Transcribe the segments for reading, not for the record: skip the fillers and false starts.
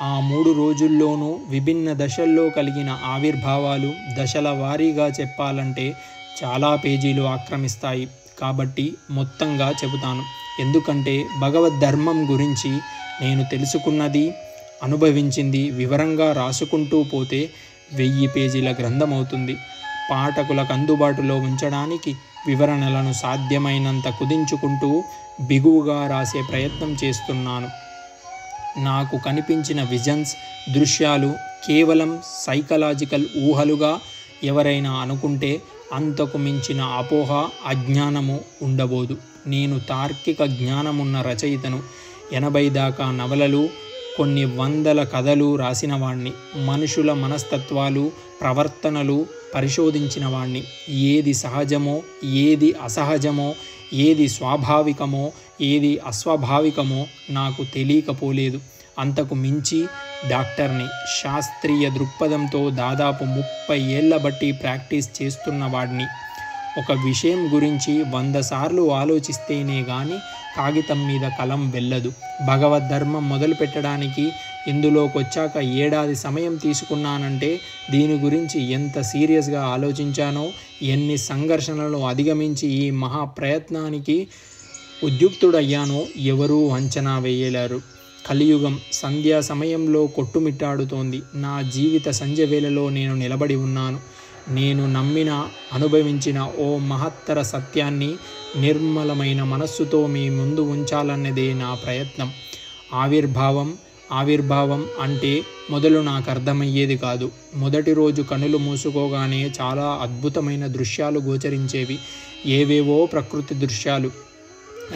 ఆ 3 రోజుల్లోనూ విభిన్న దశల్లో కలిగిన ఆవిర్భావాలు దశల వారీగా చెప్పాలంటే చాలా పేజీలు ఆక్రమిస్తాయి. కాబట్టి మొత్తంగా చెబుతాను. ఎందుకంటే భగవద్ధర్మం గురించి నేను తెలుసుకున్నది, అనుభవించింది వివరంగా రాసుకుంటూ పోతే 1000 పేజీల గ్రంథమవుతుంది. పాఠకులకు అందుబాటులో ఉంచడానికి వివరణలను సాధ్యమైనంత కుదించుకుంటూ బిగువుగా రాసే ప్రయత్నం చేస్తున్నాను. నాకు కనిపించిన విజన్స్, దృశ్యాలు కేవలం సైకలాజికల్ ఊహలుగా ఎవరైనా అనుకుంటే అంతకు మించిన అపోహ, అజ్ఞానము ఉండబోదు. నేను తార్కిక జ్ఞానమున్న రచయితను. 80 దాకా నవలలు, కొన్ని వందల కథలు రాసిన వాణ్ణి. మనుషుల మనస్తత్వాలు, ప్రవర్తనలు పరిశోధించిన వాణ్ణి. ఏది సహజమో, ఏది అసహజమో, ఏది స్వాభావికమో, ఏది అస్వాభావికమో నాకు తెలియకపోలేదు. అంతకు మించి డాక్టర్ని. శాస్త్రీయ దృక్పథంతో దాదాపు 30 ఏళ్ల బట్టి ప్రాక్టీస్ చేస్తున్న వాడిని. ఒక విషయం గురించి 100 సార్లు ఆలోచిస్తేనే కానీ కాగితం మీద కలం వెళ్ళదు. భగవద్ధర్మం మొదలు పెట్టడానికి ఇందులోకొచ్చాక 1 ఏడాది సమయం తీసుకున్నానంటే దీని గురించి ఎంత సీరియస్గా ఆలోచించానో, ఎన్ని సంఘర్షణలు అధిగమించి ఈ మహాప్రయత్నానికి ఉద్యుక్తుడయ్యానో ఎవరూ అంచనా వేయలేరు. కలియుగం సంధ్యా సమయంలో కొట్టుమిట్టాడుతోంది. నా జీవిత సంధ్యవేళలో నేను నిలబడి ఉన్నాను. నేను నమ్మిన, అనుభవించిన ఓ మహత్తర సత్యాన్ని నిర్మలమైన మనస్సుతో మీ ముందు ఉంచాలన్నదే నా ప్రయత్నం. ఆవిర్భావం అంటే మొదలు నాకు అర్థమయ్యేది కాదు. మొదటి రోజు కనులు మూసుకోగానే చాలా అద్భుతమైన దృశ్యాలు గోచరించేవి. ఏవేవో ప్రకృతి దృశ్యాలు,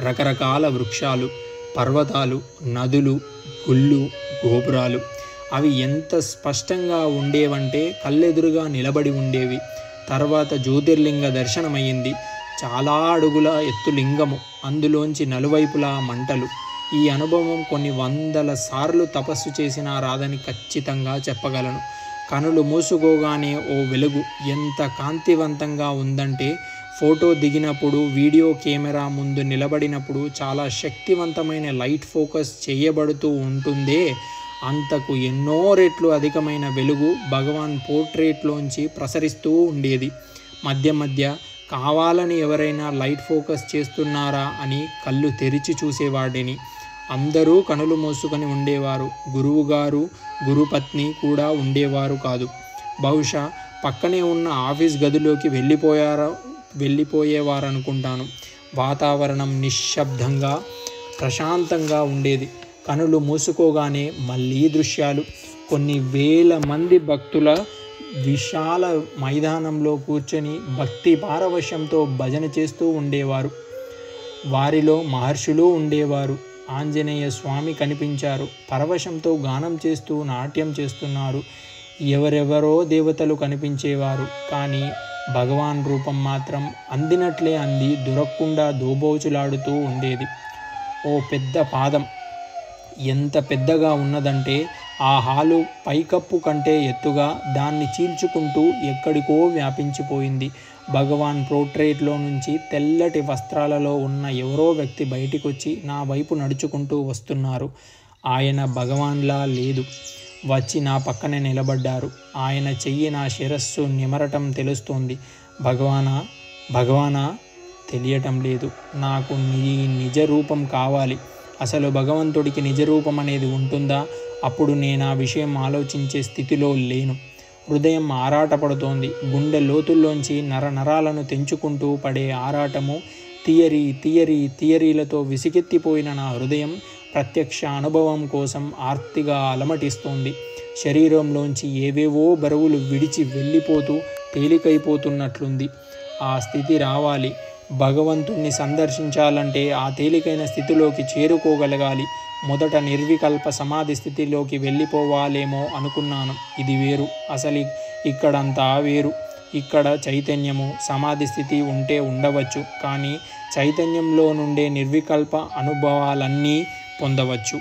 రకరకాల వృక్షాలు, పర్వతాలు, నదులు, గుళ్ళు, గోపురాలు. అవి ఎంత స్పష్టంగా ఉండేవంటే కళ్ళెదురుగా నిలబడి ఉండేవి. తర్వాత జ్యోతిర్లింగ దర్శనమయ్యింది. చాలా అడుగుల ఎత్తు లింగము, అందులోంచి నలువైపులా మంటలు. ఈ అనుభవం కొన్ని వందల సార్లు తపస్సు చేసినా రాదని ఖచ్చితంగా చెప్పగలను. కనులు మూసుకోగానే ఓ వెలుగు ఎంత కాంతివంతంగా ఉందంటే ఫోటో దిగినప్పుడు, వీడియో కెమెరా ముందు నిలబడినప్పుడు చాలా శక్తివంతమైన లైట్ ఫోకస్ చేయబడుతూ ఉంటుందే, అంతకు ఎన్నో రెట్లు అధికమైన వెలుగు భగవాన్ పోర్ట్రేట్లోంచి ప్రసరిస్తూ ఉండేది. మధ్య మధ్య కావాలని ఎవరైనా లైట్ ఫోకస్ చేస్తున్నారా అని కళ్ళు తెరిచి చూసేవాడిని. అందరూ కనులు మూసుకొని ఉండేవారు. గురువుగారు, గురుపత్ని కూడా ఉండేవారు కాదు. బహుశా పక్కనే ఉన్న ఆఫీస్ గదిలోకి వెళ్ళిపోయేవారనుకుంటాను. వాతావరణం నిశ్శబ్దంగా, ప్రశాంతంగా ఉండేది. కనులు మూసుకోగానే మళ్ళీ దృశ్యాలు. కొన్ని వేల మంది భక్తుల విశాల మైదానంలో కూర్చొని భక్తి పారవశ్యంతో భజన చేస్తూ ఉండేవారు. వారిలో మహర్షులు ఉండేవారు. ఆంజనేయ స్వామి కనిపించారు. పరవశంతో గానం చేస్తూ నాట్యం చేస్తున్నారు. ఎవరెవరో దేవతలు కనిపించేవారు. కానీ భగవాన్ రూపం మాత్రం అందినట్లే అంది దొరకకుండా దోబోచులాడుతూ ఉండేది. ఓ పెద్ద పాదం ఎంత పెద్దగా ఉన్నదంటే ఆ హాలు పైకప్పు కంటే ఎత్తుగా దాన్ని చీల్చుకుంటూ ఎక్కడికో వ్యాపించిపోయింది. భగవాన్ పోర్ట్రేట్లో నుంచి తెల్లటి వస్త్రాలలో ఉన్న ఎవరో వ్యక్తి బయటికొచ్చి నా వైపు నడుచుకుంటూ వస్తున్నారు. ఆయన భగవాన్లా లేదు. వచ్చి నా పక్కనే నిలబడ్డారు. ఆయన చెయ్యి నా శిరస్సు నిమరటం తెలుస్తోంది. భగవానా తెలియటం లేదు. నాకు నీ నిజ రూపం కావాలి. అసలు భగవంతుడికి నిజరూపం అనేది ఉంటుందా? అప్పుడు నేను ఆ విషయం ఆలోచించే స్థితిలో లేను. హృదయం ఆరాటపడుతోంది. గుండె లోతుల్లోంచి నరాలను తెంచుకుంటూ పడే ఆరాటము. థియరీలతో విసిగెత్తిపోయిన నా హృదయం ప్రత్యక్ష అనుభవం కోసం ఆర్తిగా అలమటిస్తోంది. శరీరంలోంచి ఏవేవో బరువులు విడిచి వెళ్ళిపోతూ తేలికైపోతున్నట్లుంది. ఆ స్థితి రావాలి. భగవంతుణ్ణి సందర్శించాలంటే ఆ తేలికైన స్థితిలోకి చేరుకోగలగాలి. మొదట నిర్వికల్ప సమాధి స్థితిలోకి వెళ్ళిపోవాలేమో అనుకున్నాను. ఇది వేరు. అసలు ఇక్కడంతా వేరు. ఇక్కడ చైతన్యము, సమాధి స్థితి ఉంటే ఉండవచ్చు. కానీ చైతన్యంలో నుండే నిర్వికల్ప అనుభవాలన్నీ పొందవచ్చు.